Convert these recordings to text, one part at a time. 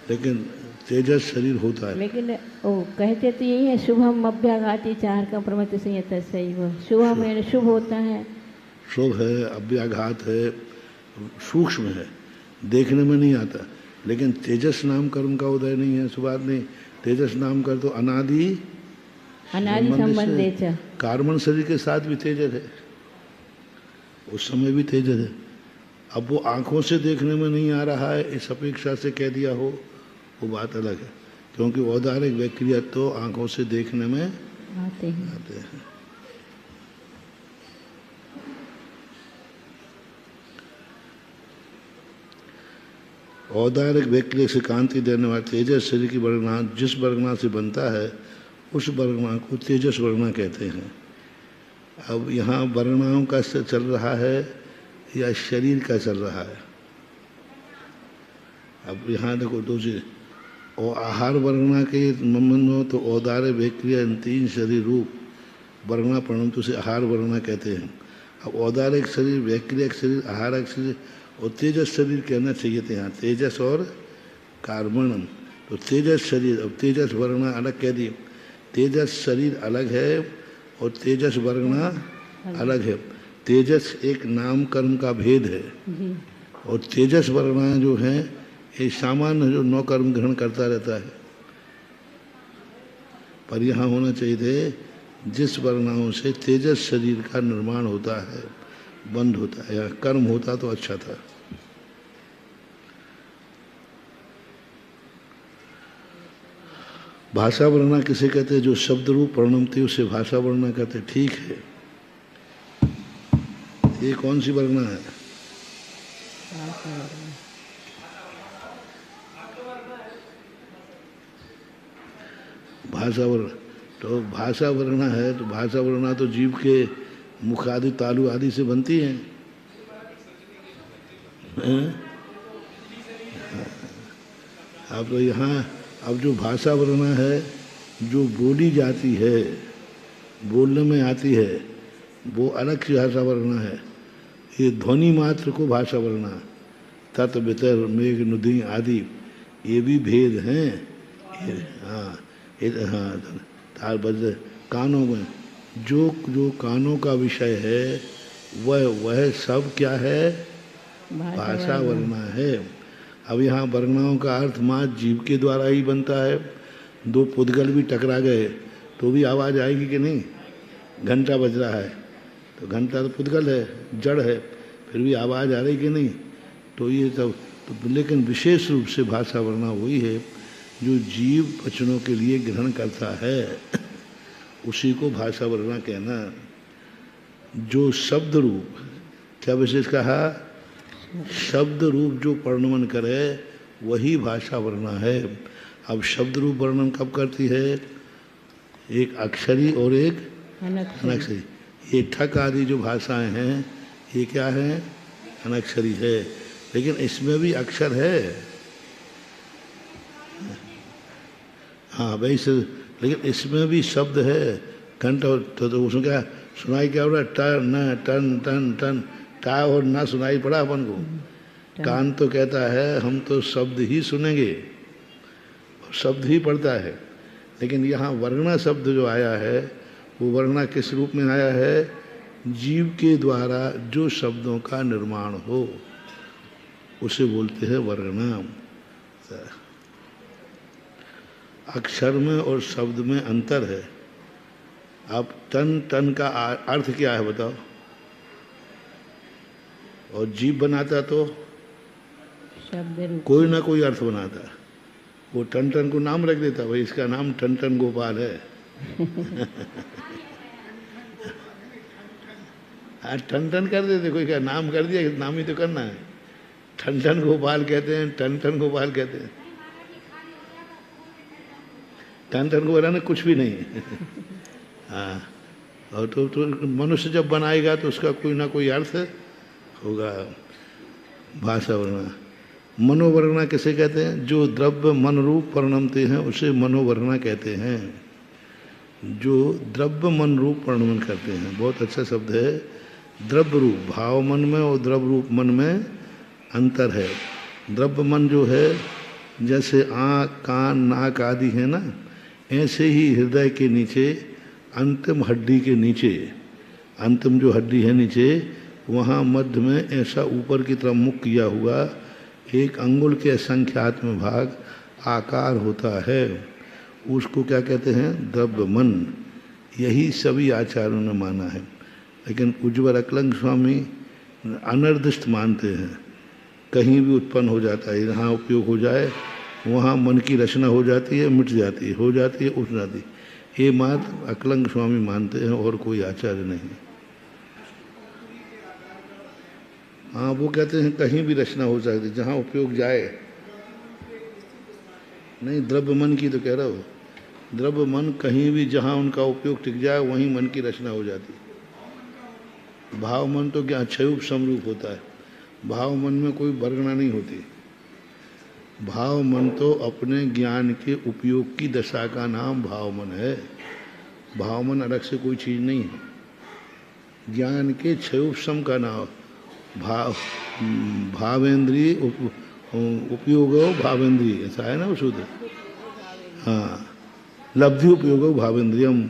लेकिन तेजस शरीर होता है। लेकिन वो कहते तो यही है, शुभम अभ्याघाती चार का प्रमथ संयत सही वो शुभम है, शुभ होता है, शुभ है, अभ्याघात है, सूक्ष्म है, देखने में नहीं आता। लेकिन तेजस नाम कर्म का उदय नहीं है, सुबात नहीं। तेजस नाम कर तो अनादि संबंध कार्बन शरीर के साथ भी तेजस है, उस समय भी तेजस है। अब वो आंखों से देखने में नहीं आ रहा है इस अपेक्षा से कह दिया हो, वो बात अलग है, क्योंकि औदारिक विक्रिया तो आंखों से देखने में आते हैं। औदारिक विक्रिया से कांति देने वाले तेजस शरीर की वर्णना जिस वर्णना से बनता है उस वर्णना को तेजस वर्णना कहते हैं। अब यहाँ वर्णनाओं का चल रहा है या शरीर का चल रहा है? अब यहाँ देखो दो चीज, और आहार वर्णना के संबंध में तो औदार्य विक्रिया तीन शरीर रूप वर्णना परंतु से आहार वर्णना कहते हैं। अब औदारिक शरीर, वैक्रियक शरीर, आहारक शरीर और तेजस शरीर कहना चाहिए था यहाँ, तेजस और कार्बनम। तो तेजस शरीर, अब तेजस वर्णना अलग कह दी, तेजस शरीर अलग है और तेजस वर्णना अलग है। तेजस एक नाम कर्म का भेद है और तेजस वर्णना जो है ये सामान्य जो नौ कर्म ग्रहण करता रहता है। पर यहाँ होना चाहिए थे जिस वर्णाओं से तेजस शरीर का निर्माण होता है, बंद होता है, या कर्म होता तो अच्छा था। भाषा वर्णना किसे कहते हैं? जो शब्द रूप परिणमती उसे भाषा वर्णना कहते हैं। ठीक है, ये कौन सी वर्णना है? भाषा वर्णना। तो भाषा वर्णना है तो भाषा वर्णना तो जीव के मुख आदि, तालु आदि से बनती है। अब तो यहाँ अब जो भाषा वर्णना है जो बोली जाती है, बोलने में आती है, वो अलग सी भाषा वर्णना है। ये ध्वनि मात्र को भाषा वर्णना, तत् बितर मेघ नदी आदि ये भी भेद हैं। हाँ तार बज कानों में जो जो कानों का विषय है वह सब क्या है? भाषा वर्णना है। अब यहाँ वर्णनाओं का अर्थ मात्र जीव के द्वारा ही बनता है। दो पुद्गल भी टकरा गए तो भी आवाज़ आएगी कि नहीं? घंटा बज रहा है तो घंटा तो पुद्गल है, जड़ है, फिर भी आवाज़ आ रही कि नहीं? तो ये सब तो, लेकिन विशेष रूप से भाषा वर्णना वही है जो जीव वचनों के लिए ग्रहण करता है, उसी को भाषा वर्णना कहना। जो शब्द रूप, क्या विशेष कहा? शब्द रूप जो वर्णन करे वही भाषा वर्णना है। अब शब्द रूप वर्णन कब करती है? एक अक्षरी और एक अनक्षरी। ये ठक आदि जो भाषाएं हैं ये क्या है? अनक्षरी है, लेकिन इसमें भी अक्षर है। हाँ भाई लेकिन इसमें भी शब्द है। घंटा तो उसमें क्या सुनाई क्या हो रहा है? टन टन टन टन, टा और ना सुनाई पड़ा अपन को। कान तो कहता है हम तो शब्द ही सुनेंगे, शब्द ही पढ़ता है। लेकिन यहाँ वर्णना शब्द जो आया है वो वर्णना किस रूप में आया है? जीव के द्वारा जो शब्दों का निर्माण हो उसे बोलते हैं वर्णना। अक्षर में और शब्द में अंतर है। अब टन टन का अर्थ क्या है बताओ? और जीव बनाता तो कोई ना कोई अर्थ बनाता। वो टन टन को नाम रख देता, भाई इसका नाम टन टन गोपाल है। टन टन कर देते, कोई क्या नाम कर दिया, नाम ही तो करना है। ठन ठन गोपाल कहते हैं, ठन ठन गोपाल कहते हैं। ठन ठन गोपाल ना कुछ भी नहीं है। हाँ, और तो मनुष्य जब बनाएगा तो उसका कोई ना कोई अर्थ होगा। भाषा वर्णा, मनोवर्णा किसे कहते हैं? जो द्रव्य मन रूप परिणमते हैं उसे मनोवर्णा कहते हैं। जो द्रव्य मन रूप परिणमन करते हैं, बहुत अच्छा शब्द है। द्रव्य रूप, भाव मन में और द्रव्य रूप मन में अंतर है। द्रव्य मन जो है, जैसे आँख कान नाक आदि है ना, ऐसे ही हृदय के नीचे अंतिम हड्डी के नीचे, अंतिम जो हड्डी है नीचे, वहाँ मध्य में ऐसा ऊपर की तरफ मुख किया हुआ एक अंगुल के असंख्यात्म भाग आकार होता है, उसको क्या कहते हैं? द्रव्य मन। यही सभी आचार्यों ने माना है, लेकिन उज्ज्वल अकलंग स्वामी अनिर्दिष्ट मानते हैं। कहीं भी उत्पन्न हो जाता है, जहाँ उपयोग हो जाए वहाँ मन की रचना हो जाती है, मिट जाती है, हो जाती है, उठ जाती है। ये मात्र अकलंग स्वामी मानते हैं और कोई आचार्य नहीं। हाँ, वो कहते हैं कहीं भी रचना हो सकती है, जहाँ उपयोग जाए। नहीं, द्रव्य मन की तो कह रहा हो। द्रव्य मन कहीं भी जहाँ उनका उपयोग टिक जाए वहीं मन की रचना हो जाती है। भाव मन तो क्या क्षयूप समरूप होता है, भाव मन में कोई वर्णना नहीं होती। भाव मन तो अपने ज्ञान के उपयोग की दशा का नाम भाव मन है। भाव मन अलग से कोई चीज़ नहीं है। ज्ञान के क्षयूप सम का नाम भावेंद्रीय उपयोग भावेंद्रीय, ऐसा है ना वो सूत्र। हाँ, लब्धि उपयोग भावेंद्रियम,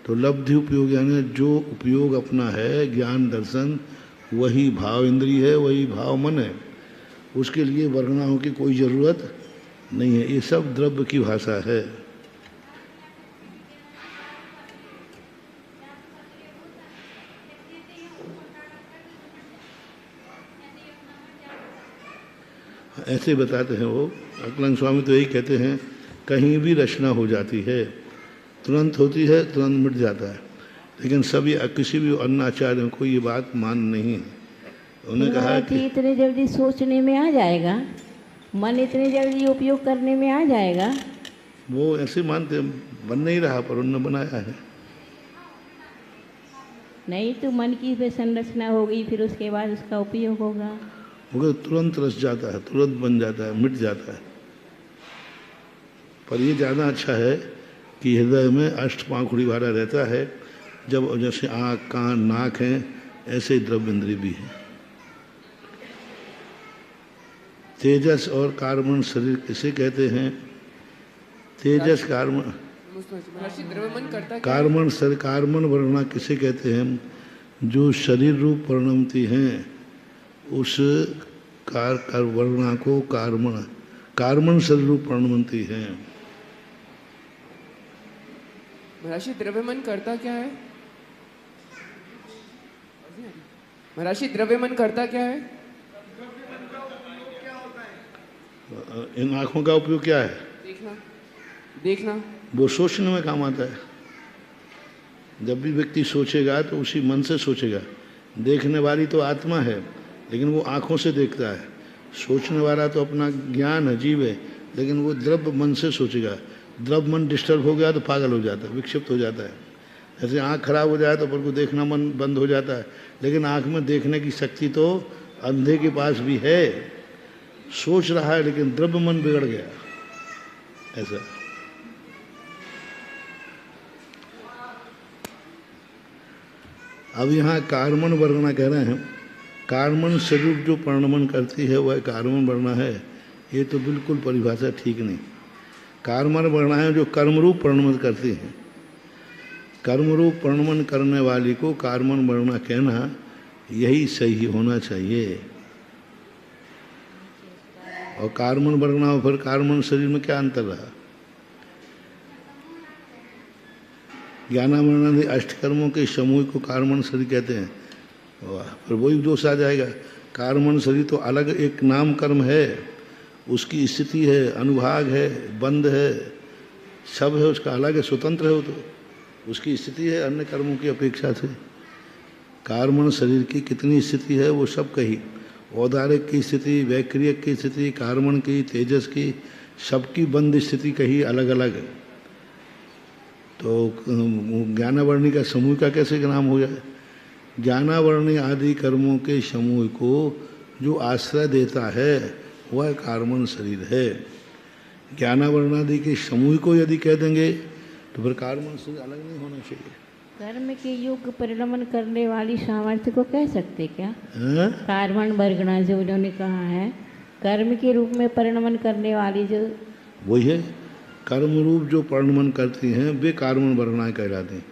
तो लब्धि उपयोग यानी जो उपयोग अपना है ज्ञान दर्शन, वही भाव इंद्रिय है, वही भाव मन है। उसके लिए वर्णनाओं की कोई ज़रूरत नहीं है। ये सब द्रव्य की भाषा है। ऐसे बताते हैं वो अकलंग स्वामी, तो यही कहते हैं कहीं भी रचना हो जाती है, तुरंत होती है, तुरंत मिट जाता है। लेकिन सभी किसी भी अन्य आचार्यों को ये बात मान नहीं है। उन्होंने कहा कि इतने जल्दी सोचने में आ जाएगा, मन इतने जल्दी उपयोग करने में आ जाएगा। वो ऐसे मानते हैं, बन नहीं रहा पर उन्होंने बनाया है। नहीं तो मन की फिर संरचना होगी, फिर उसके बाद उसका उपयोग होगा। वो तुरंत रच जाता है, तुरंत बन जाता है, मिट जाता है। पर ये ज़्यादा अच्छा है कि हृदय में अष्टपांखुड़ी वाला रहता है। जब जैसे आँख कान नाक हैं, ऐसे ही द्रव्य इंद्रिय भी है। तेजस और कार्बन शरीर किसे कहते हैं? तेजस कार्बन कार्बन शरीर, कार्बन वर्णा किसे कहते हैं? जो शरीर रूप परिणमती हैं उस वर्णा को कार्बन शरीर रूप परिणमती हैं। महर्षि द्रव्यमन करता क्या है? महर्षि द्रव्यमन करता क्या है? इन आँखों का उपयोग क्या है? देखना, देखना। वो सोचने में काम आता है। जब भी व्यक्ति सोचेगा तो उसी मन से सोचेगा। देखने वाली तो आत्मा है, लेकिन वो आँखों से देखता है। सोचने वाला तो अपना ज्ञान है, जीव है, लेकिन वो द्रव्य मन से सोचेगा। द्रव्य मन डिस्टर्ब हो गया तो पागल हो जाता है, विक्षिप्त हो जाता है। जैसे आँख खराब हो जाए तो पर को देखना मन बंद हो जाता है, लेकिन आँख में देखने की शक्ति तो अंधे के पास भी है। सोच रहा है लेकिन द्रव्य मन बिगड़ गया, ऐसा। अब यहाँ कार्बन वर्णना कह रहे हैं। कार्बन स्वरूप जो परिणमन करती है वह कार्बन वर्णा है। ये तो बिल्कुल परिभाषा ठीक नहीं। कार्बन वर्णाएं जो कर्मरूप परिणमन करती हैं, कर्मरूप परिणमन करने वाली को कार्बन वर्णा कहना यही सही होना चाहिए। और कार्बन वर्णा और फिर कार्बन शरीर में क्या अंतर रहा? ज्ञानामरणादि अष्टकर्मों के समूह को कार्बन शरीर कहते हैं। फिर वही दोष आ जाएगा। कार्बन शरीर तो अलग एक नाम कर्म है, उसकी स्थिति है, अनुभाग है, बंद है, सब है, उसका अलग है, स्वतंत्र है। वो तो उसकी स्थिति है अन्य कर्मों की अपेक्षा से। कार्बन शरीर की कितनी स्थिति है वो सब कही, औदारिक की स्थिति, वैक्रियक की स्थिति, कार्मण की, तेजस की, सबकी बंद स्थिति कही अलग अलग है। तो ज्ञानावर्णी का समूह का कैसे नाम हो जाए? ज्ञानावर्णी आदि कर्मों के समूह को जो आश्रय देता है वह कार्मण शरीर है। ज्ञानावर्णादि के समूह को यदि कह देंगे तो फिर कार्मण शरीर अलग नहीं होना चाहिए। कर्म के युग परिणमन करने वाली सामर्थ्य को कह सकते क्या? हैं? कार्मण वर्गणा जो उन्होंने कहा है, कर्म के रूप में परिणमन करने वाली जो वही है, कर्म रूप जो परिणमन करती हैं वे कार्मण वर्णाएं कहलाती हैं।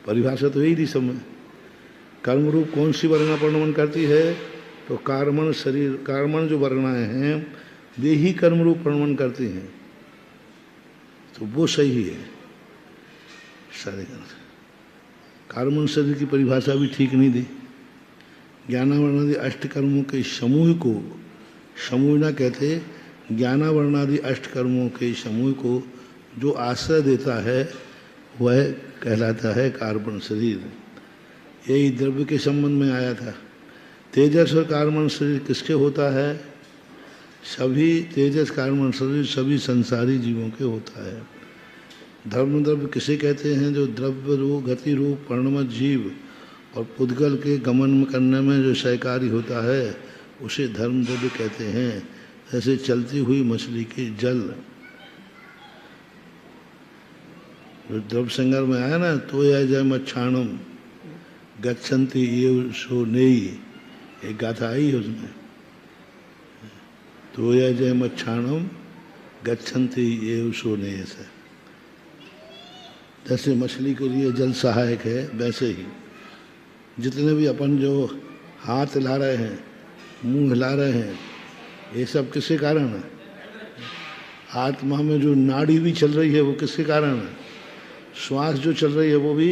परिभाषा तो यही थी सब में। कर्म रूप कौन सी वर्णा परिणमन करती है? तो कार्मण शरीर, कार्मण जो वर्णाएं हैं वे ही कर्म रूप परिणमन करती हैं। तो वो सही है। सारे कार्मण शरीर की परिभाषा भी ठीक नहीं दी। ज्ञानावर्णादि अष्ट कर्मों के समूह को, समूह ना कहते, ज्ञानावर्णादि अष्ट कर्मों के समूह को जो आश्रय देता है वह कहलाता है कार्बन शरीर। यही द्रव्य के संबंध में आया था। तेजस और कार्बन शरीर किसके होता है? सभी तेजस कार्बन शरीर सभी संसारी जीवों के होता है। धर्म द्रव्य किसे कहते हैं? जो द्रव्य रूप, गति रूप, परिणमत जीव और पुद्गल के गमन करने में जो सहकारी होता है उसे धर्म द्रव्य कहते हैं। जैसे चलती हुई मछली के जल, जो द्रव्य संगर में आया ना, तो यह जय मच्छाणम गच्छन्ति ये सो नेई, एक गाथा आई है उसमें, तो यह जय मच्छाणम गच्छन्ति ये सो नेई। से जैसे मछली के लिए जल सहायक है, वैसे ही जितने भी अपन जो हाथ हिला रहे हैं, मुंह हिला रहे हैं, ये सब किसके कारण है? आत्मा में जो नाड़ी भी चल रही है वो किसके कारण है? श्वास जो चल रही है वो भी,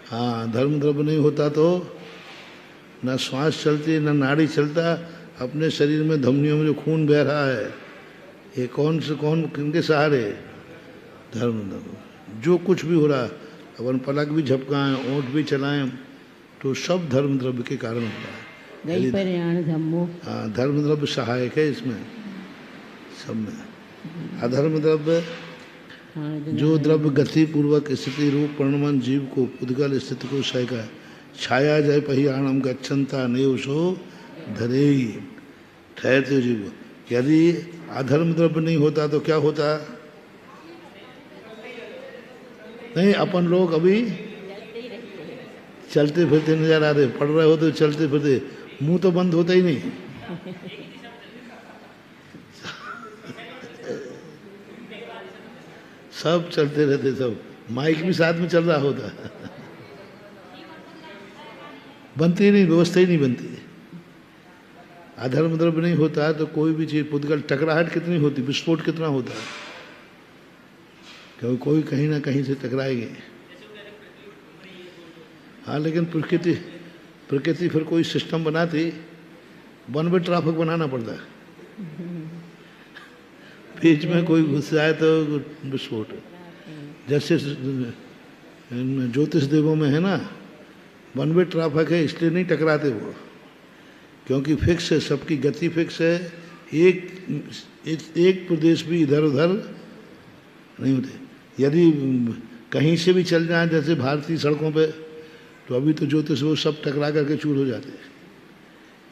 हाँ, धर्म द्रव्य नहीं होता तो न श्वास चलती न नाड़ी चलता। अपने शरीर में धमनियों में जो खून बह रहा है ये कौन से कौन किनके सहारे? धर्म द्रव्य। जो कुछ भी हो रहा, अपन पलक भी झपकाएं, ओंठ भी चलाएं, तो सब धर्म द्रव्य के कारण होता है। गई परियाण धम्मो। हाँ, धर्म द्रव्य सहायक है इसमें सब में। अधर्म द्रव्य जो द्रव्य गति पूर्वक स्थिति रूप परिणमन जीव को पुद्गल स्थिति को सहका, छाया जय पहियाणम गच्छन्ता नेव सो धरेई, ठहरते जीव। यदि अधर्म द्रव्य नहीं होता तो क्या होता? नहीं, अपन लोग अभी चलते फिरते नजर आ रहे, पढ़ रहे हो तो चलते फिरते, मुंह तो बंद होता ही नहीं। सब चलते रहते, सब माइक भी साथ में चल रहा होता। बनती ही नहीं, व्यवस्था ही नहीं बनती। अधर्म द्रव्य नहीं होता तो कोई भी चीज, पुद्गल टकराहट कितनी होती, विस्फोट कितना होता है, क्योंकि कोई कहीं ना कहीं से टकराएंगे। हाँ, लेकिन प्रकृति फिर कोई सिस्टम बनाती, वन वे ट्रैफिक बनाना पड़ता है। बीच में कोई घुस जाए तो विस्फोट। जैसे ज्योतिष देवों में है ना, वन वे ट्रैफिक है, इसलिए नहीं टकराते वो, क्योंकि फिक्स है, सबकी गति फिक्स है। एक प्रदेश भी इधर उधर नहीं होते। यदि कहीं से भी चल जाए, जैसे भारतीय सड़कों पे, तो अभी तो ज्योतिष वो सब टकरा करके चूर हो जाते हैं।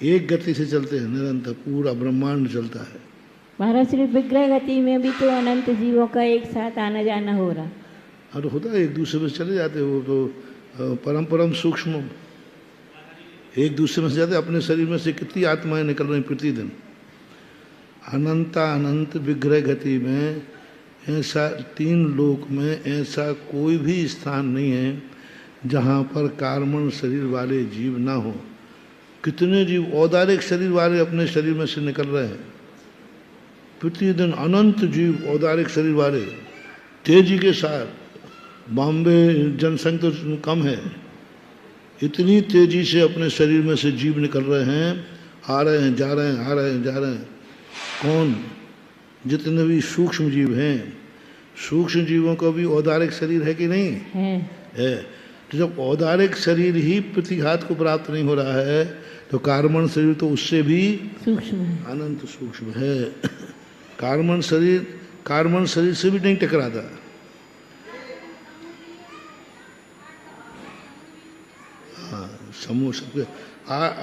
एक गति से चलते हैं निरंतर, पूरा ब्रह्मांड चलता है। महाराज, सिर्फ विग्रह गति में भी तो अनंत जीवों का एक साथ आना जाना हो रहा। और होता है, एक दूसरे में चले जाते, वो तो परम सूक्ष्म एक दूसरे में से जाते। अपने शरीर में से कितनी आत्माएं निकल रही प्रतिदिन। अनंत विग्रह गति में ऐसा, तीन लोक में ऐसा कोई भी स्थान नहीं है जहाँ पर कार्मण शरीर वाले जीव ना हो। कितने जीव औदारिक शरीर वाले अपने शरीर में से निकल रहे हैं प्रतिदिन, अनंत जीव औदारिक शरीर वाले तेजी के साथ। बॉम्बे जनसंख्या तो कम है, इतनी तेजी से अपने शरीर में से जीव निकल रहे हैं, आ रहे हैं, जा रहे हैं, आ रहे हैं, जा रहे हैं। कौन? जितने भी सूक्ष्म जीव हैं। सूक्ष्म जीवों का भी औदारिक शरीर है कि नहीं? है। तो जब औदारिक शरीर ही प्रतिघात को प्राप्त नहीं हो रहा है तो कार्बन शरीर तो उससे भी सूक्ष्म है। अनंत सूक्ष्म है। कार्बन शरीर से भी नहीं टकराता। हाँ, समूह सबके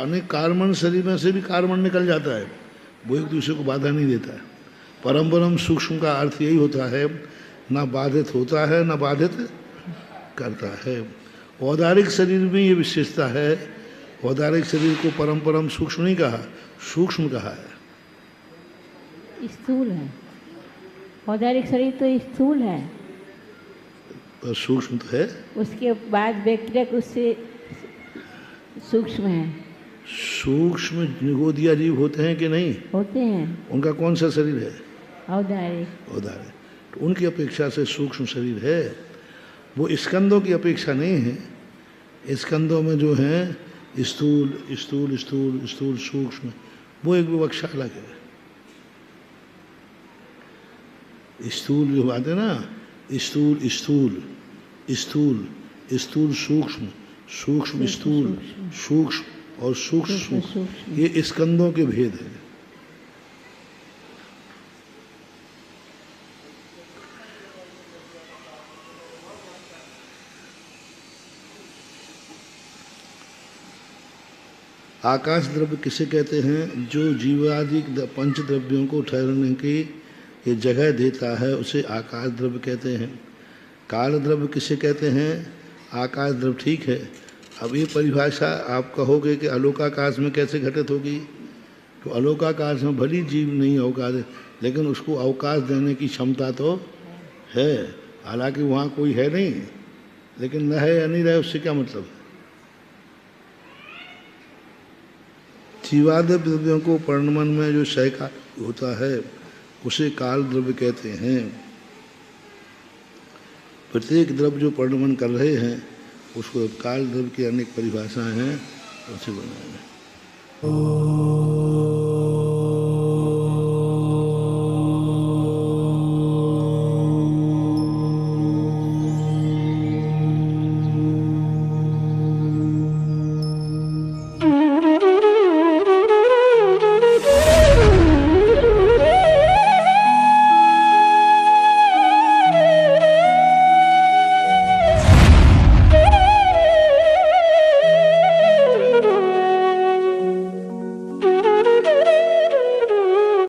अनेक कार्बन शरीर में से भी कार्बन निकल जाता है, वो एक दूसरे को बाधा नहीं देता है। परम सूक्ष्म का अर्थ यही होता है, ना बाधित होता है ना बाधित करता है। औदारिक शरीर में ये विशेषता है। औदारिक शरीर को परम सूक्ष्म नहीं कहा, सूक्ष्म कहा है। स्थूल है, औदारिक शरीर तो स्थूल है, पर सूक्ष्म तो है। उसके बाद व्यक्तिगत उससे सूक्ष्म है। सूक्ष्म निगोदिया जीव होते हैं कि नहीं? होते हैं। उनका कौन सा शरीर है? औदारिक। औदारिक। तो उनकी अपेक्षा से सूक्ष्म शरीर है। वो स्कंदों की अपेक्षा नहीं है। स्कंदों में जो है स्थूल स्थूल स्थूल स्थूल सूक्ष्म, वो एक विवक्षा अलग है। स्थूल जो बात है ना, स्थूल स्थूल स्थूल स्थूल सूक्ष्म सूक्ष्म स्थूल सूक्ष्म और सूक्ष्म सूक्ष्म, ये स्कंदों के भेद है। आकाश द्रव्य किसे कहते हैं? जो जीवादि पंच द्रव्यों को ठहरने की ये जगह देता है, उसे आकाश द्रव्य कहते हैं। काल द्रव्य किसे कहते हैं? आकाश द्रव्य। ठीक है, अब ये परिभाषा आप कहोगे कि अलोकाकाश में कैसे घटित होगी? तो अलोकाकाश में भली जीव नहीं अवकाश, लेकिन उसको अवकाश देने की क्षमता तो है। हालांकि वहाँ कोई है नहीं, लेकिन न है या नहीं रहे उससे क्या मतलब है? जीवाद द्रव्यों को पर्णमन में जो शयका होता है उसे काल द्रव्य कहते हैं। प्रत्येक द्रव्य जो पर्णमन कर रहे हैं उसको काल द्रव्य की अनेक परिभाषाएं हैं, उसे बनाए।